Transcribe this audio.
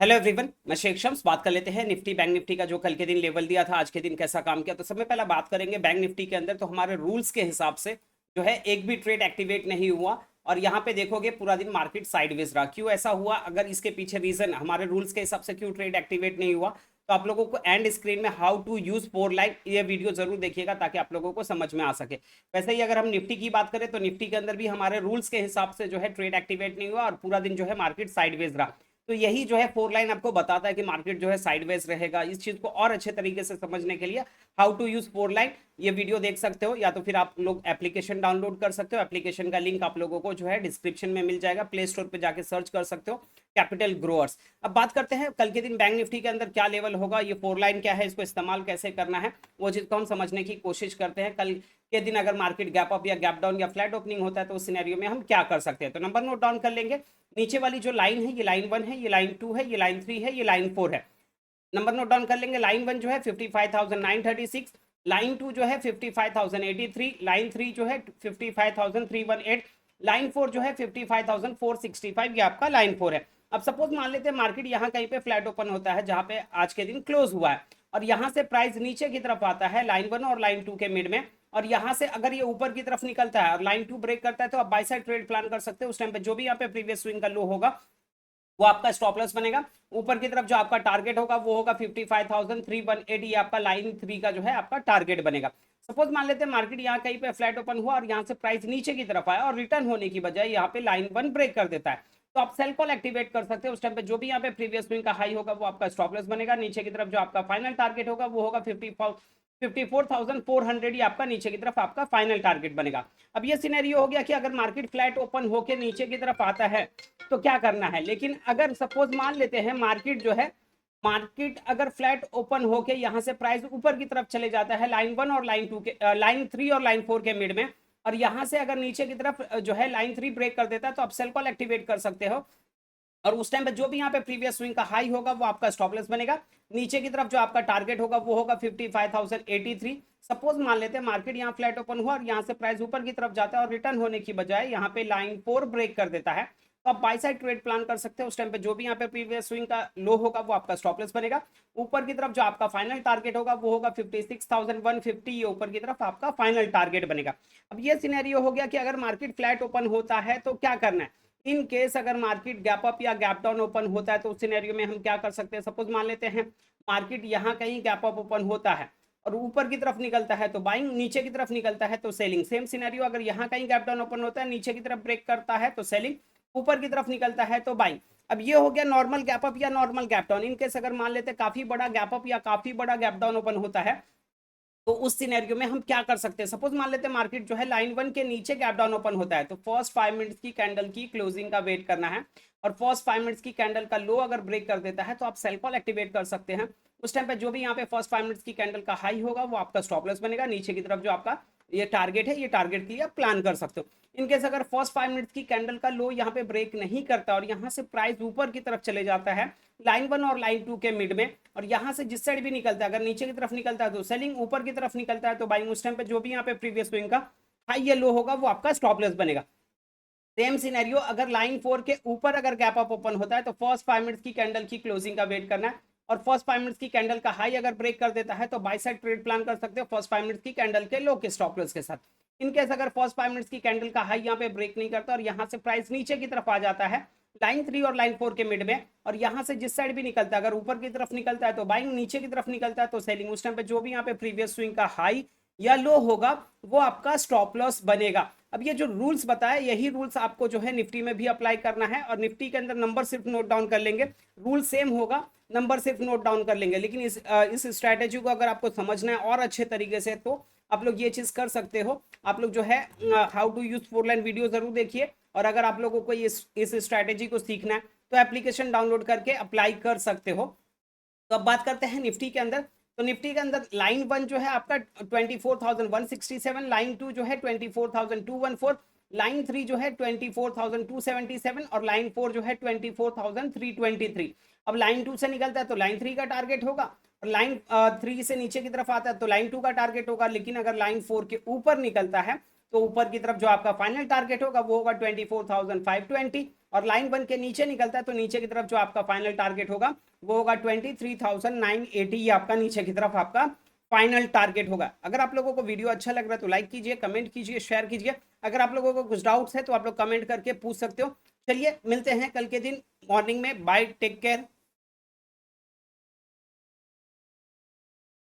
Hello everyone, मैं शेख शम्स। बात कर लेते हैं निफ्टी बैंक निफ्टी का जो कल के दिन लेवल दिया था, आज के दिन कैसा काम किया। तो सबसे पहला बात करेंगे बैंक निफ्टी के अंदर। तो हमारे रूल्स के हिसाब से जो है एक भी ट्रेड एक्टिवेट नहीं हुआ और यहाँ पे देखोगे पूरा दिन मार्केट साइडवेज रहा। क्यों ऐसा हुआ? अगर इसके पीछे रीजन हमारे रूल्स के हिसाब से क्यों ट्रेड एक्टिवेट नहीं हुआ, तो आप लोगों को एंड स्क्रीन में how to use four line ये वीडियो जरूर देखिएगा ताकि आप लोगों को समझ में आ सके। वैसे ही अगर हम निफ्टी की बात करें तो निफ्टी के अंदर भी हमारे रूल्स के हिसाब से जो है ट्रेड एक्टिवेट नहीं हुआ और पूरा दिन जो है मार्केट साइडवेज रहा। तो यही जो है फोर लाइन आपको बताता है कि मार्केट जो है साइडवेज रहेगा। इस चीज को और अच्छे तरीके से समझने के लिए how to use four line ये वीडियो देख सकते हो, या तो फिर आप लोग एप्लीकेशन डाउनलोड कर सकते हो। एप्लीकेशन का लिंक आप लोगों को जो है डिस्क्रिप्शन में मिल जाएगा, प्ले स्टोर पे जाके सर्च कर सकते हो कैपिटल ग्रोअर्स। अब बात करते हैं कल के दिन बैंक निफ्टी के अंदर क्या लेवल होगा, ये फोर लाइन क्या है, इसको इस्तेमाल कैसे करना है, वो चीज को हम समझने की कोशिश करते हैं। कल के दिन अगर मार्केट गैप अप या गैप डाउन या फ्लैट ओपनिंग होता है तो उस सिनेरियो में हम क्या कर सकते हैं। तो नंबर नोट डाउन कर लेंगे। नीचे वाली जो लाइन है ये लाइन 1 है, ये लाइन 2 है, ये लाइन 3 है, ये लाइन 4 है। नंबर नोट डाउन कर लेंगे। लाइन 1 जो है 55,936, लाइन 2 जो है 55,083, लाइन 3 जो है 55,318, लाइन 4 जो है 55,465, ये आपका लाइन 4 है। अब सपोज मान लेते हैं मार्केट यहाँ कहीं पे फ्लैट ओपन होता है जहां पे आज के दिन क्लोज हुआ है और यहाँ से प्राइस नीचे की तरफ आता है लाइन 1 और लाइन 2 के मिड में, और यहाँ से अगर ये ऊपर की तरफ निकलता है और लाइन 2 ब्रेक करता है तो आप बाय साइड ट्रेड प्लान कर सकते हैं। उस टाइम पे जो भी यहाँ पे प्रीवियस स्विंग का लो होगा वो आपका स्टॉप लॉस बनेगा। ऊपर की तरफ जो आपका टारगेट होगा वो होगा 55,318, ये आपका लाइन 3 का जो है आपका टारगेट बनेगा। सपोज मान लेते हैं मार्केट यहाँ कहीं पे फ्लैट ओपन हुआ और यहाँ से प्राइस नीचे की तरफ आया और रिटर्न होने की बजाय यहाँ पे लाइन 1 ब्रेक कर देता है, तो आप सेल कॉल एक्टिवेट कर सकते हैं। उस टाइम पे जो भी यहाँ पे प्रीवियस स्विंग का हाई होगा वो आपका स्टॉप लॉस बनेगा। नीचे की तरफ जो आपका फाइनल टारगेट होगा वो होगा 54,400, ये आपका नीचे की तरफ आपका फाइनल टारगेट बनेगा। अब ये सिनेरियो हो गया कि अगर मार्केट फ्लैट ओपन होकर नीचे की तरफ आता है तो क्या करना है। लेकिन अगर सपोज मान लेते हैं मार्केट जो है, मार्केट अगर फ्लैट ओपन होके यहाँ से प्राइस ऊपर की तरफ चले जाता है लाइन 1 और लाइन 2 के लाइन 3 और लाइन 4 के मिड में, और यहाँ से अगर नीचे की तरफ जो है लाइन 3 ब्रेक कर देता है तो आप सेल कॉल एक्टिवेट कर सकते हो। और उस टाइम पे जो भी यहाँ पे प्रीवियस स्विंग का हाई होगा वो आपका स्टॉप लॉस बनेगा। नीचे की तरफ जो आपका टारगेट होगा वो होगा 55,083। सपोज मान लेते हैं मार्केट यहाँ फ्लैट ओपन हुआ और यहाँ से प्राइस ऊपर की तरफ जाता है और रिटर्न होने की बजाय यहाँ पे लाइन 4 ब्रेक कर देता है, तो आप बाय साइड ट्रेड प्लान कर सकते हैं। उस टाइम पे जो भी यहाँ पे प्रीवियस स्विंग का लो होगा वो आपका स्टॉप लॉस बनेगा। ऊपर की तरफ जो आपका फाइनल टारगेट होगा वो होगा 56,150, ये ऊपर की तरफ आपका फाइनल टारगेट बनेगा। अब ये सिनेरियो हो गया कि अगर मार्केट फ्लैट ओपन होता है तो क्या करना है। इन केस अगर मार्केट गैप अप या गैप डाउन ओपन होता है तो उस सिनेरियो में हम क्या कर सकते हैं। सपोज मान लेते हैं मार्केट यहाँ कहीं गैप अप ओपन होता है और ऊपर की तरफ निकलता है तो बाइंग, नीचे की तरफ निकलता है तो सेलिंग। सेम सिनेरियो अगर यहाँ कहीं गैप डाउन ओपन होता है, नीचे की तरफ ब्रेक करता है तो सेलिंग, ऊपर की तरफ निकलता है तो बाइंग। अब ये हो गया नॉर्मल गैप अप या normal gap down. In case अगर मान लेते हैं काफी बड़ा गैप अप या काफी बड़ा गैप डाउन ओपन होता है तो उस सिनेरियो में हम क्या कर सकते हैं। सपोज मान लेते हैं मार्केट जो है लाइन 1 के नीचे गैप डाउन ओपन होता है तो फर्स्ट 5 मिनट्स की कैंडल की क्लोजिंग का वेट करना है, और फर्स्ट 5 मिनट्स की कैंडल का लो अगर ब्रेक कर देता है तो आप सेल कॉल एक्टिवेट कर सकते हैं। उस टाइम पे जो भी यहाँ पे फर्स्ट 5 मिनट्स की कैंडल का हाई होगा वो आपका स्टॉप लॉस बनेगा। नीचे की तरफ जो आपका ये टारगेट है, ये टारगेट के लिए आप प्लान कर सकते हो। इनकेस अगर फर्स्ट 5 मिनट्स की कैंडल का लो यहाँ पे ब्रेक नहीं करता और यहाँ से प्राइस ऊपर की तरफ चले जाता है लाइन 1 और लाइन 2 के मिड में, और यहाँ से जिस साइड भी निकलता है, अगर नीचे की तरफ निकलता है तो सेलिंग, ऊपर की तरफ निकलता है तो बाइंग। उस टाइम पे जो भी यहाँ पे प्रीवियस स्विंग का हाई या लो होगा वो आपका स्टॉप लॉस बनेगा। सेम सिनेरियो अगर लाइन 4 के ऊपर अगर गैप अप ओपन होता है तो फर्स्ट 5 मिनट्स की कैंडल की क्लोजिंग का वेट करना है, और फर्स्ट 5 मिनट्स की कैंडल का हाई अगर ब्रेक कर देता है तो बाय साइड ट्रेड प्लान कर सकते हो फर्स्ट 5 मिनट्स की कैंडल के लो के स्टॉप लॉस के साथ। इनकेस अगर फर्स्ट 5 मिनट्स की कैंडल का हाई यहाँ पे ब्रेक नहीं करता और यहाँ से प्राइस नीचे की तरफ आ जाता है लाइन 3 और लाइन 4 के मिड में, और यहाँ से जिस साइड भी निकलता है, अगर ऊपर की तरफ निकलता है तो बाइंग, नीचे की तरफ निकलता है तो सेलिंग। उस टाइम पे जो भी यहाँ पे प्रीवियस स्विंग का हाई या लो होगा वो आपका स्टॉप लॉस बनेगा। अब ये जो रूल्स बताया यही रूल्स आपको जो है निफ्टी में भी अप्लाई करना है, और निफ्टी के अंदर नंबर सिर्फ नोट डाउन कर लेंगे, रूल सेम होगा, नंबर सिर्फ नोट डाउन कर लेंगे। लेकिन इस स्ट्रैटेजी को अगर आपको समझना है और अच्छे तरीके से तो आप लोग ये चीज कर सकते हो। आप लोग जो है how to use four line video जरूर देखिए, और अगर आप लोगों को इस स्ट्रैटेजी को सीखना है तो एप्लीकेशन डाउनलोड करके अप्लाई कर सकते हो। तो अब बात करते हैं निफ्टी के अंदर। तो निफ्टी के अंदर लाइन 1 जो है आपका 24,167, लाइन 2 जो है 24,214, लाइन 3 जो है 24,277, और लाइन 4 जो है 24,323। अब लाइन 2 से निकलता है तो लाइन 3 का टारगेट होगा, और लाइन 3 से नीचे की तरफ आता है तो लाइन 2 का टारगेट होगा। लेकिन अगर लाइन 4 के ऊपर निकलता है तो ऊपर की तरफ जो आपका फाइनल टारगेट होगा वो होगा 24,520, और लाइन बन के नीचे निकलता है तो नीचे की तरफ जो आपका फाइनल टारगेट होगा वो होगा 23,980। ये आपका नीचे की तरफ आपका फाइनल टारगेट होगा। अगर आप लोगों को वीडियो अच्छा लग रहा है तो लाइक कीजिए, कमेंट कीजिए, शेयर कीजिए। अगर आप लोगों को कुछ डाउट्स है तो आप लोग कमेंट करके पूछ सकते हो। चलिए मिलते हैं कल के दिन मॉर्निंग में। Bye, take care.